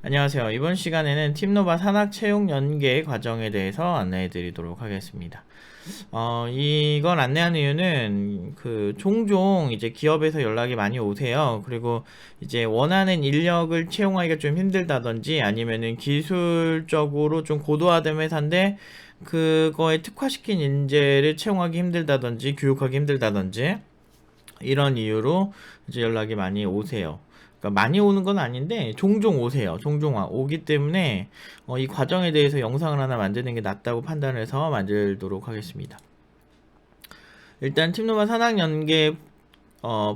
안녕하세요. 이번 시간에는 팀노바 산학 채용 연계 과정에 대해서 안내해 드리도록 하겠습니다. 이걸 안내하는 이유는 종종 이제 기업에서 연락이 많이 오세요. 그리고 이제 원하는 인력을 채용하기가 좀 힘들다든지 아니면은 기술적으로 좀 고도화된 회사인데 그거에 특화시킨 인재를 채용하기 힘들다든지 교육하기 힘들다든지 이런 이유로 이제 연락이 많이 오세요. 그러니까 많이 오는 건 아닌데 종종 오세요. 종종 오기 때문에 이 과정에 대해서 영상을 하나 만드는 게 낫다고 판단해서 만들도록 하겠습니다. 일단 팀노바 산학 연계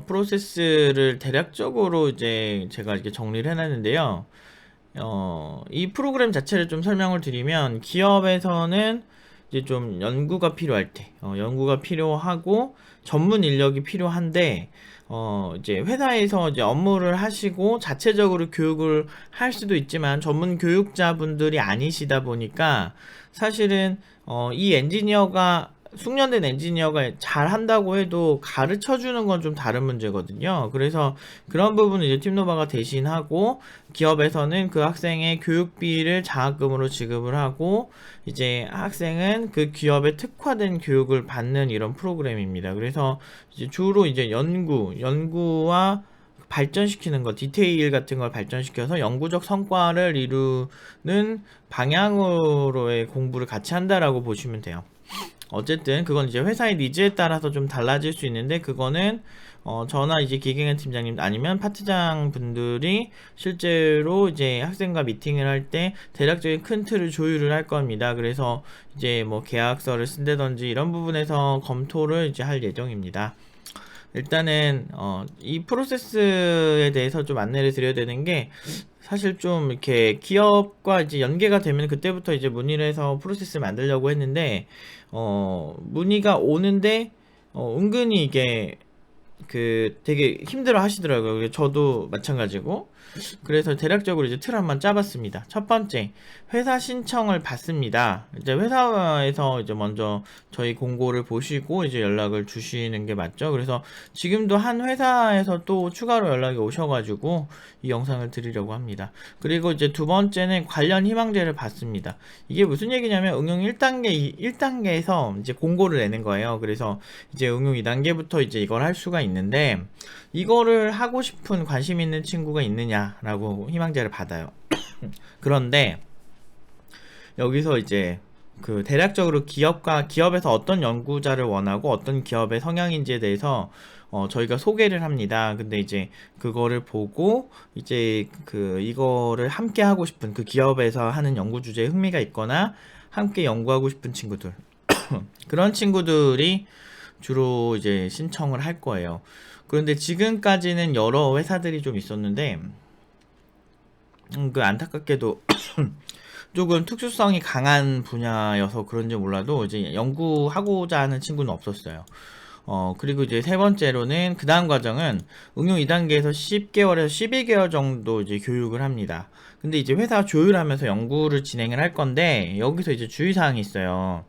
프로세스를 대략적으로 이제 제가 이렇게 정리를 해놨는데요. 이 프로그램 자체를 좀 설명을 드리면 기업에서는 이제 좀 연구가 필요할 때, 연구가 필요하고 전문 인력이 필요한데, 이제 회사에서 이제 업무를 하시고 자체적으로 교육을 할 수도 있지만 전문 교육자분들이 아니시다 보니까 사실은 이 엔지니어가 숙련된 엔지니어가 잘 한다고 해도 가르쳐 주는 건 좀 다른 문제거든요. 그래서 그런 부분은 이제 팀노바가 대신하고 기업에서는 그 학생의 교육비를 장학금으로 지급을 하고 이제 학생은 그 기업에 특화된 교육을 받는 이런 프로그램입니다. 그래서 이제 주로 이제 연구와 발전시키는 것, 디테일 같은 걸 발전시켜서 영구적 성과를 이루는 방향으로의 공부를 같이 한다라고 보시면 돼요. 어쨌든 그건 이제 회사의 니즈에 따라서 좀 달라질 수 있는데 그거는 저나 이제 기계관 팀장님 아니면 파트장 분들이 실제로 이제 학생과 미팅을 할 때 대략적인 큰 틀을 조율을 할 겁니다. 그래서 이제 뭐 계약서를 쓴다든지 이런 부분에서 검토를 이제 할 예정입니다. 일단은 이 프로세스에 대해서 좀 안내를 드려야 되는 게 사실 좀 이렇게 기업과 이제 연계가 되면 그때부터 이제 문의를 해서 프로세스를 만들려고 했는데 문의가 오는데 은근히 이게 되게 힘들어 하시더라고요. 저도 마찬가지고. 그래서 대략적으로 이제 틀 한번 짜봤습니다. 첫 번째, 회사 신청을 받습니다. 이제 회사에서 이제 먼저 저희 공고를 보시고 이제 연락을 주시는 게 맞죠. 그래서 지금도 한 회사에서 또 추가로 연락이 오셔가지고 이 영상을 드리려고 합니다. 그리고 이제 두 번째는 관련 희망제를 받습니다. 이게 무슨 얘기냐면 응용 1단계에서 이제 공고를 내는 거예요. 그래서 이제 응용 2단계부터 이제 이걸 할 수가 있는데 이거를 하고 싶은 관심 있는 친구가 있느냐라고 희망제를 받아요. 그런데 여기서 이제 대략적으로 기업에서 어떤 연구자를 원하고 어떤 기업의 성향인지에 대해서 저희가 소개를 합니다. 근데 이제 그거를 보고 이제 이거를 함께 하고 싶은 그 기업에서 하는 연구 주제에 흥미가 있거나 함께 연구하고 싶은 친구들 그런 친구들이 주로 이제 신청을 할 거예요. 그런데 지금까지는 여러 회사들이 좀 있었는데 안타깝게도 조금 특수성이 강한 분야여서 그런지 몰라도 이제 연구하고자 하는 친구는 없었어요. 그리고 이제 세 번째로는 그 다음 과정은 응용 2단계에서 10개월에서 12개월 정도 이제 교육을 합니다. 근데 이제 회사 조율하면서 연구를 진행을 할 건데 여기서 이제 주의사항이 있어요.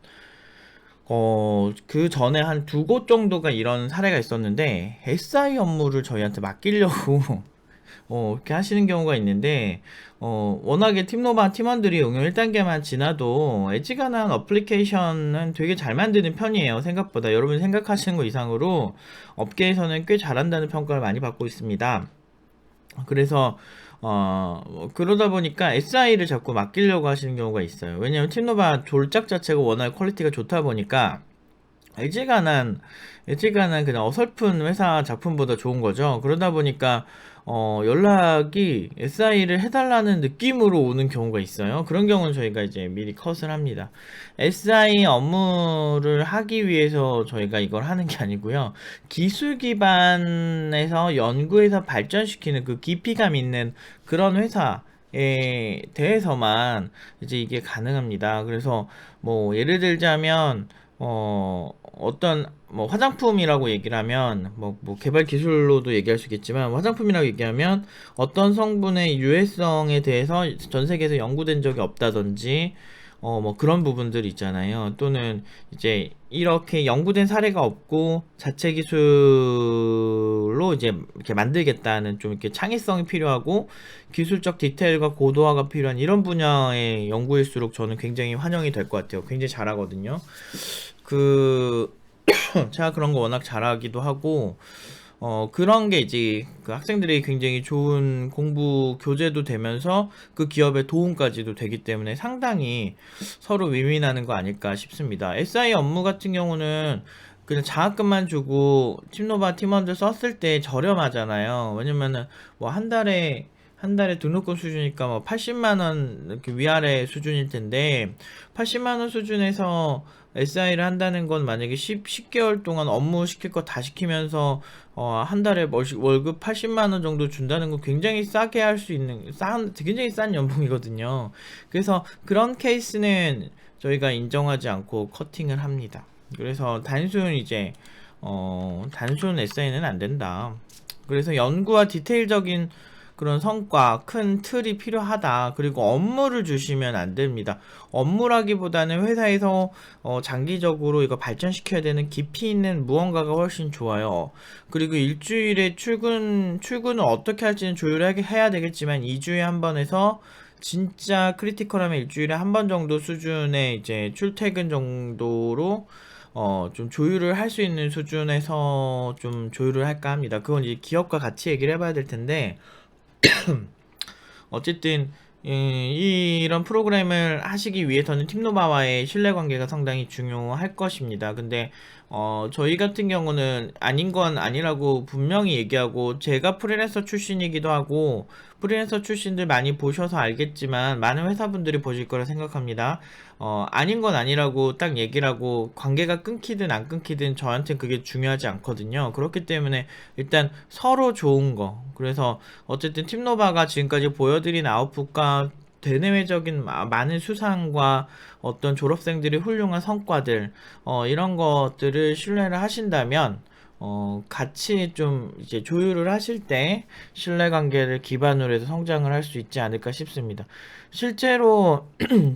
그 전에 한 두 곳 정도가 이런 사례가 있었는데 SI 업무를 저희한테 맡기려고 이렇게 하시는 경우가 있는데 워낙에 팀노바 팀원들이 응용 1단계만 지나도 엣지가난 어플리케이션은 되게 잘 만드는 편이에요. 생각보다 여러분이 생각하시는 거 이상으로 업계에서는 꽤 잘한다는 평가를 많이 받고 있습니다. 그래서 그러다 보니까 SI를 자꾸 맡기려고 하시는 경우가 있어요. 왜냐면 팀노바 졸작 자체가 워낙 퀄리티가 좋다 보니까 엣지가난 그냥 어설픈 회사 작품보다 좋은 거죠. 그러다 보니까 연락이 SI를 해달라는 느낌으로 오는 경우가 있어요. 그런 경우는 저희가 이제 미리 컷을 합니다. SI 업무를 하기 위해서 저희가 이걸 하는 게 아니고요. 기술 기반에서 연구해서 발전시키는 그 깊이감 있는 그런 회사에 대해서만 이제 이게 가능합니다. 그래서 뭐 예를 들자면 어떤 화장품이라고 얘기를 하면 개발 기술로도 얘기할 수 있겠지만 화장품이라고 얘기하면 어떤 성분의 유해성에 대해서 전 세계에서 연구된 적이 없다든지 뭐 그런 부분들 있잖아요. 또는 이제 이렇게 연구된 사례가 없고 자체 기술로 이제 이렇게 만들겠다는 좀 이렇게 창의성이 필요하고 기술적 디테일과 고도화가 필요한 이런 분야의 연구일수록 저는 굉장히 환영이 될 것 같아요. 굉장히 잘하거든요. 그 제가 그런 거 워낙 잘하기도 하고 그런 게 이제 그 학생들이 굉장히 좋은 공부 교재도 되면서 그 기업의 도움까지도 되기 때문에 상당히 서로 윈윈하는 거 아닐까 싶습니다. SI 업무 같은 경우는 그냥 장학금만 주고 팀노바 팀원들 썼을 때 저렴하잖아요. 왜냐면은 뭐 한 달에 등록금 수준이니까 뭐 80만 원 이렇게 위아래 수준일 텐데 80만 원 수준에서 SI를 한다는 건 만약에 10개월 동안 업무 시킬 거 다 시키면서 한 달에 월급 80만 원 정도 준다는 건 굉장히 싸게 할 수 있는 굉장히 싼 연봉이거든요. 그래서 그런 케이스는 저희가 인정하지 않고 커팅을 합니다. 그래서 단순 SI는 안 된다. 그래서 연구와 디테일적인 그런 성과, 큰 틀이 필요하다. 그리고 업무를 주시면 안 됩니다. 업무라기보다는 회사에서 장기적으로 이거 발전시켜야 되는 깊이 있는 무언가가 훨씬 좋아요. 그리고 일주일에 출근을 어떻게 할지는 조율해야 되겠지만 2주에 한 번에서 진짜 크리티컬하면 일주일에 한 번 정도 수준의 이제 출퇴근 정도로 좀 조율을 할 수 있는 수준에서 좀 조율을 할까 합니다. 그건 이제 기업과 같이 얘기를 해봐야 될 텐데, 어쨌든 이런 프로그램을 하시기 위해서는 팀노바와의 신뢰관계가 상당히 중요할 것입니다. 근데 저희 같은 경우는 아닌 건 아니라고 분명히 얘기하고, 제가 프리랜서 출신이기도 하고 프리랜서 출신들 많이 보셔서 알겠지만 많은 회사분들이 보실 거라 생각합니다. 아닌 건 아니라고 딱 얘기를 하고 관계가 끊기든 안 끊기든 저한테는 그게 중요하지 않거든요. 그렇기 때문에 일단 서로 좋은 거, 그래서 어쨌든 팀노바가 지금까지 보여드린 아웃풋과 대내외적인 많은 수상과 어떤 졸업생들이 훌륭한 성과들, 이런 것들을 신뢰를 하신다면 같이 좀 이제 조율을 하실 때 신뢰관계를 기반으로 해서 성장을 할 수 있지 않을까 싶습니다. 실제로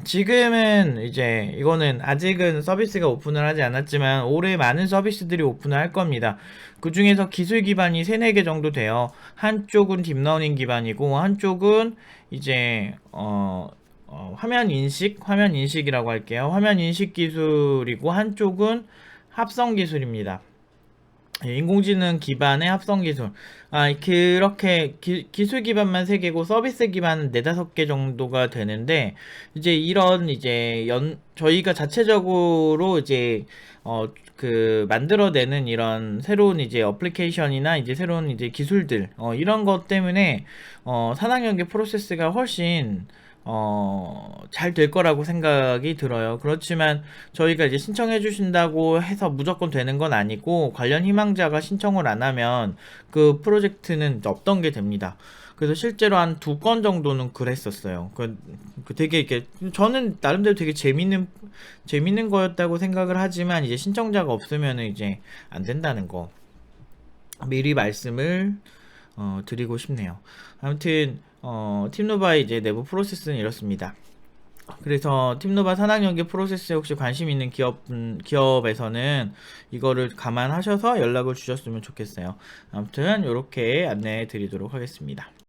지금은 이제 이거는 아직은 서비스가 오픈을 하지 않았지만 올해 많은 서비스들이 오픈을 할 겁니다. 그 중에서 기술 기반이 3, 4개 정도 돼요. 한쪽은 딥러닝 기반이고 한쪽은 이제 화면 인식이라고 할게요. 화면 인식 기술이고 한쪽은 합성 기술입니다. 인공지능 기반의 합성 기술. 그렇게 기술 기반만 3개고 서비스 기반은 4, 5개 정도가 되는데, 이제 이런 이제 저희가 자체적으로 이제 만들어내는 이런 새로운 이제 어플리케이션이나 이제 새로운 이제 기술들, 이런 것 때문에 산학연계 프로세스가 훨씬 잘 될 거라고 생각이 들어요. 그렇지만 저희가 이제 신청해 주신다고 해서 무조건 되는 건 아니고, 관련 희망자가 신청을 안 하면 그 프로젝트는 없던 게 됩니다. 그래서 실제로 한 2건 정도는 그랬었어요. 되게 이렇게 저는 나름대로 되게 재밌는 거였다고 생각을 하지만, 이제 신청자가 없으면 이제 안 된다는 거 미리 말씀을 드리고 싶네요. 아무튼 팀노바의 이제 내부 프로세스는 이렇습니다. 그래서 팀노바 산학연계 프로세스에 혹시 관심 있는 기업에서는 이거를 감안하셔서 연락을 주셨으면 좋겠어요. 아무튼 이렇게 안내해 드리도록 하겠습니다.